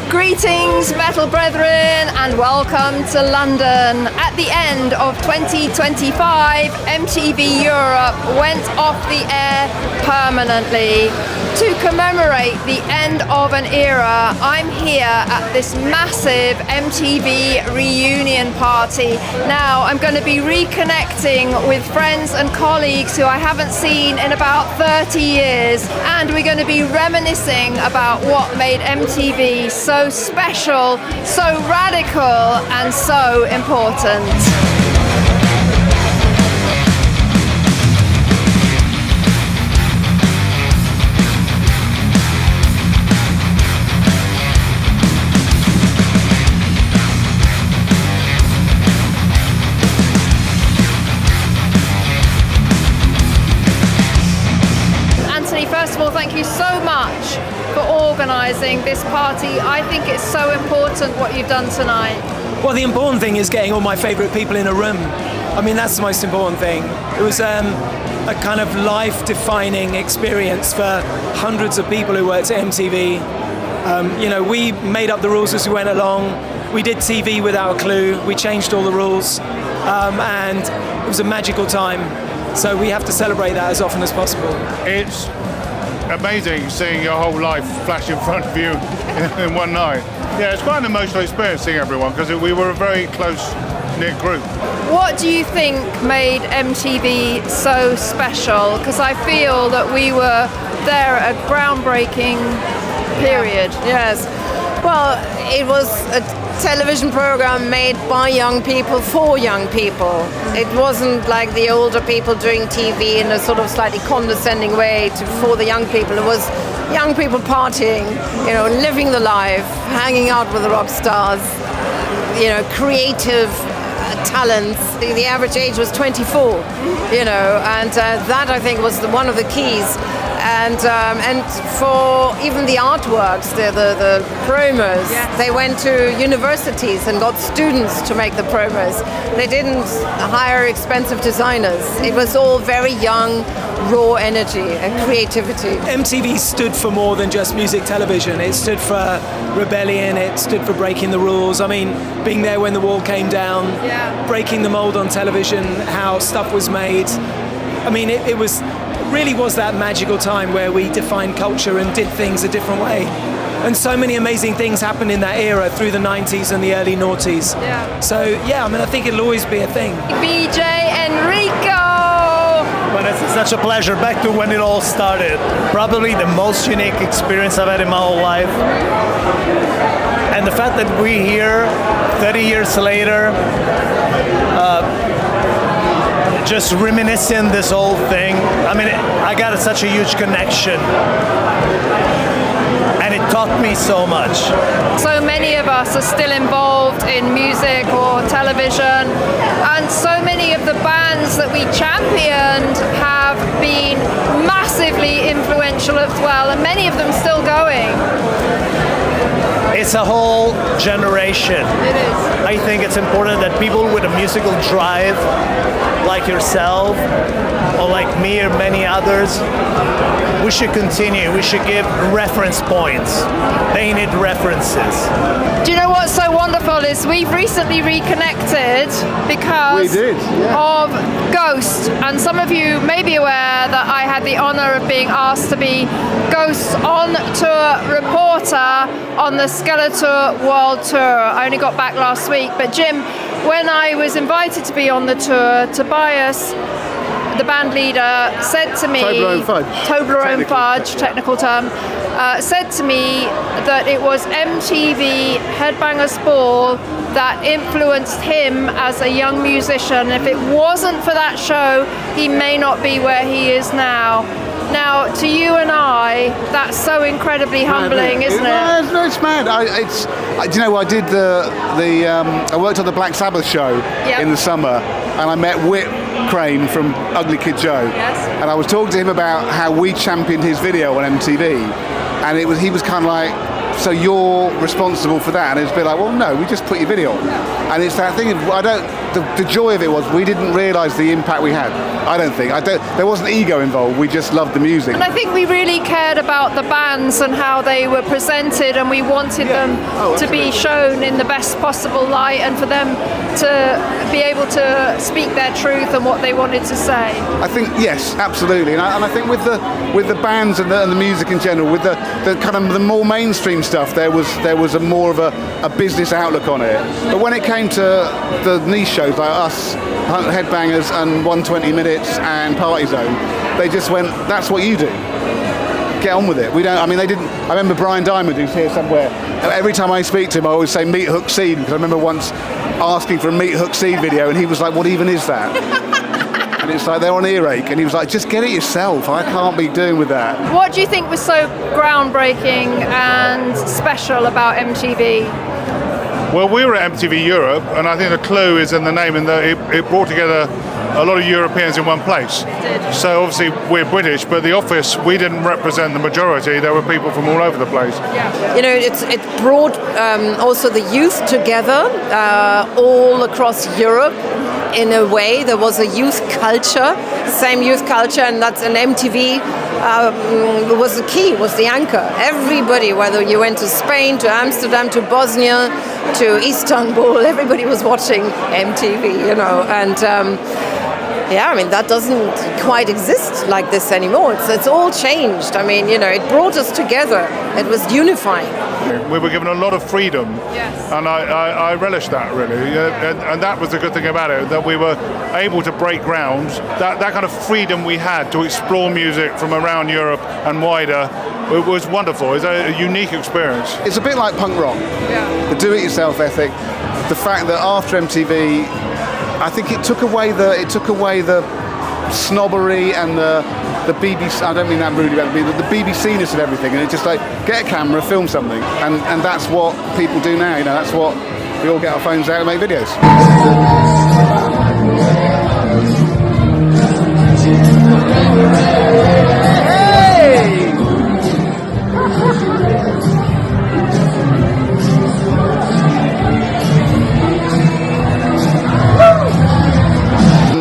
Greetings, metal brethren, and welcome to London. At the end of 2025, MTV Europe went off the air permanently. To commemorate the end of an era, I'm here at this massive MTV Reunion Party. Now, I'm going to be reconnecting with friends and colleagues who I haven't seen in about 30 years, and we're going to be reminiscing about what made MTV so special, so radical, and so important. First of all, thank you so much for organising this party. I think it's so important what you've done tonight. Well, the important thing is getting all my favourite people in a room. I mean, that's the most important thing. It was a kind of life-defining experience for hundreds of people who worked at MTV. We made up the rules as we went along. We did TV without a clue. We changed all the rules, and it was a magical time. So we have to celebrate that as often as possible. It's amazing seeing your whole life flash in front of you in one night. Yeah, it's quite an emotional experience seeing everyone because we were a very close-knit group. What do you think made MTV so special? Because I feel that we were there at a groundbreaking period. Yes. Well, it was a television program made by young people for young people. It wasn't like the older people doing TV in a sort of slightly condescending way for the young people. It was young people partying, living the life, hanging out with the rock stars, creative talents. The average age was 24, and that I think was one of the keys. And for even the artworks, the promos, yes. They went to universities and got students to make the promos. They didn't hire expensive designers. It was all very young, raw energy and creativity. MTV stood for more than just music television. It stood for rebellion, it stood for breaking the rules. I mean, being there when the wall came down, breaking the mold on television, how stuff was made. I mean, it really was that magical time where we defined culture and did things a different way. And so many amazing things happened in that era through the 90s and the early noughties. Yeah. So, I think it'll always be a thing. BJ Enrico! But it's such a pleasure. Back to when it all started. Probably the most unique experience I've had in my whole life. And the fact that we're here 30 years later, just reminiscing this whole thing. I mean, I got such a huge connection. And it taught me so much. So many of us are still involved in music or television, and so many of the bands that we championed have been massively influential as well, and many of them still going. It's a whole generation. It is. I think it's important that people with a musical drive, like yourself, or like me or many others, we should continue. We should give reference points. They need references. Do you know what's so wonderful is we've recently reconnected because of Ghost, and some of you may be aware that I had the honour of being asked to be Ghost's on-tour reporter on the Skeletor World Tour. I only got back last week, but Jim, when I was invited to be on the tour, Tobias, the band leader, said to me, Toblerone Fudge, technical term, said to me that it was MTV Headbangers Ball that influenced him as a young musician. If it wasn't for that show, he may not be where he is now. Now, to you and I, that's so incredibly humbling, isn't it? No, it's mad. Do you know, I did I worked on the Black Sabbath show in the summer, and I met Whit Crane from Ugly Kid Joe. Yes. And I was talking to him about how we championed his video on MTV, and he was kind of like so you're responsible for that. And it's a bit like, well, no, we just put your video on. And it's that thing of, the joy of it was we didn't realise the impact we had. I don't think. There wasn't ego involved, we just loved the music. And I think we really cared about the bands and how they were presented, and we wanted them to be shown in the best possible light and for them to be able to speak their truth and what they wanted to say. I think, yes, absolutely. And I think with the bands and the music in general, with the kind of the more mainstream stuff, there was a more of a business outlook on it. But when it came to the niche shows like us, Headbangers and 120 Minutes and Party Zone, they just went, that's what you do. Get on with it. We don't. I mean, they didn't. I remember Brian Diamond, who's here somewhere. Every time I speak to him, I always say Meat Hook Seed, because I remember once asking for a Meat Hook Seed video, and he was like, "What even is that?" And it's like they're on earache, and he was like, "Just get it yourself. I can't be doing with that." What do you think was so groundbreaking and special about MTV? Well, we were at MTV Europe, and I think the clue is in the name, in that it brought together a lot of Europeans in one place. So obviously we're British, but the office, we didn't represent the majority. There were people from all over the place. Yeah. You know, it brought also the youth together all across Europe. In a way, there was a youth culture, same youth culture, and that's an MTV was the key, was the anchor. Everybody, whether you went to Spain, to Amsterdam, to Bosnia, to Istanbul, everybody was watching MTV, you know, and yeah, I mean, that doesn't quite exist like this anymore. It's all changed. I mean, you know, it brought us together. It was unifying. We were given a lot of freedom, yes. And I relished that, really. And that was the good thing about it, that we were able to break ground. That kind of freedom we had to explore music from around Europe and wider, it was wonderful. It was a unique experience. It's a bit like punk rock. Yeah. The do-it-yourself ethic. The fact that after MTV, I think it took away the snobbery and the BBC. I don't mean that rudely, but the BBC-ness of everything. And it's just like, get a camera, film something, and that's what people do now. You know, that's what we all get our phones out and make videos.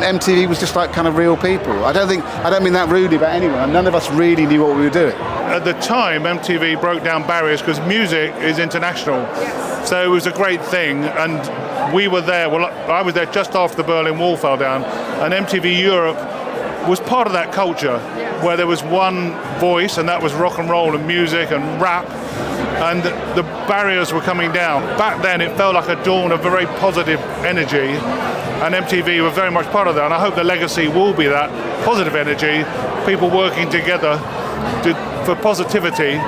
MTV was just like kind of real people. I don't mean that rudely about anyone. None of us really knew what we were doing. At the time, MTV broke down barriers because music is international. Yes. So it was a great thing, and we were there. Well, I was there just after the Berlin Wall fell down, and MTV Europe was part of that culture, where there was one voice, and that was rock and roll and music and rap, and the barriers were coming down. Back then, it felt like a dawn of very positive energy, and MTV were very much part of that, and I hope the legacy will be that positive energy, people working together for positivity,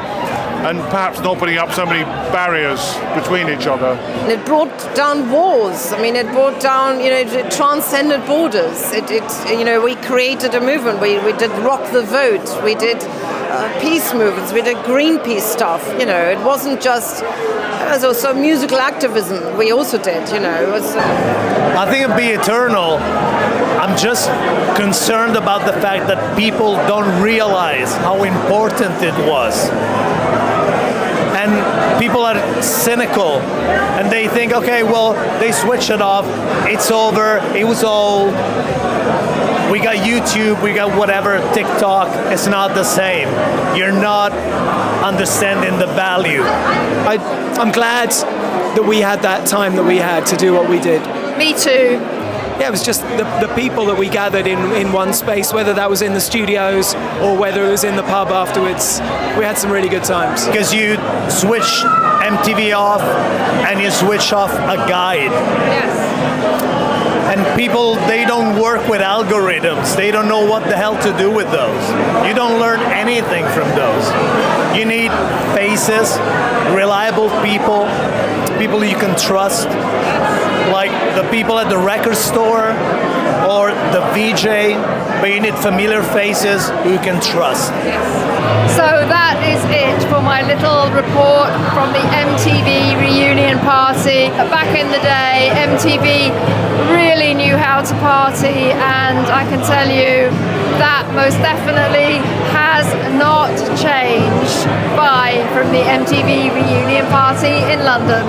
and perhaps not putting up so many barriers between each other. And it brought down walls. I mean, it brought down, you know, it transcended borders. You know, we created a movement. We did Rock the Vote. We did peace movements. We did Greenpeace stuff. You know, it wasn't just. There's also musical activism. We also did. You know, it was. I think it'd be eternal. I'm just concerned about the fact that people don't realize how important it was. And people are cynical, and they think, okay, well, they switch it off, it's over, it was old, we got YouTube, we got whatever, TikTok, it's not the same. You're not understanding the value. I'm glad that we had that time that we had to do what we did. Me too. Yeah, it was just the people that we gathered in one space, whether that was in the studios or whether it was in the pub afterwards. We had some really good times. Because you switch MTV off and you switch off a guide. Yes. And people, they don't work with algorithms. They don't know what the hell to do with those. You don't learn anything from those. You need faces, reliable people, people you can trust. like the people at the record store or the VJ, but you need familiar faces who you can trust. So that is it for my little report from the MTV Reunion Party. Back in the day, MTV really knew how to party, and I can tell you that most definitely has not changed. Bye from the MTV Reunion Party in London.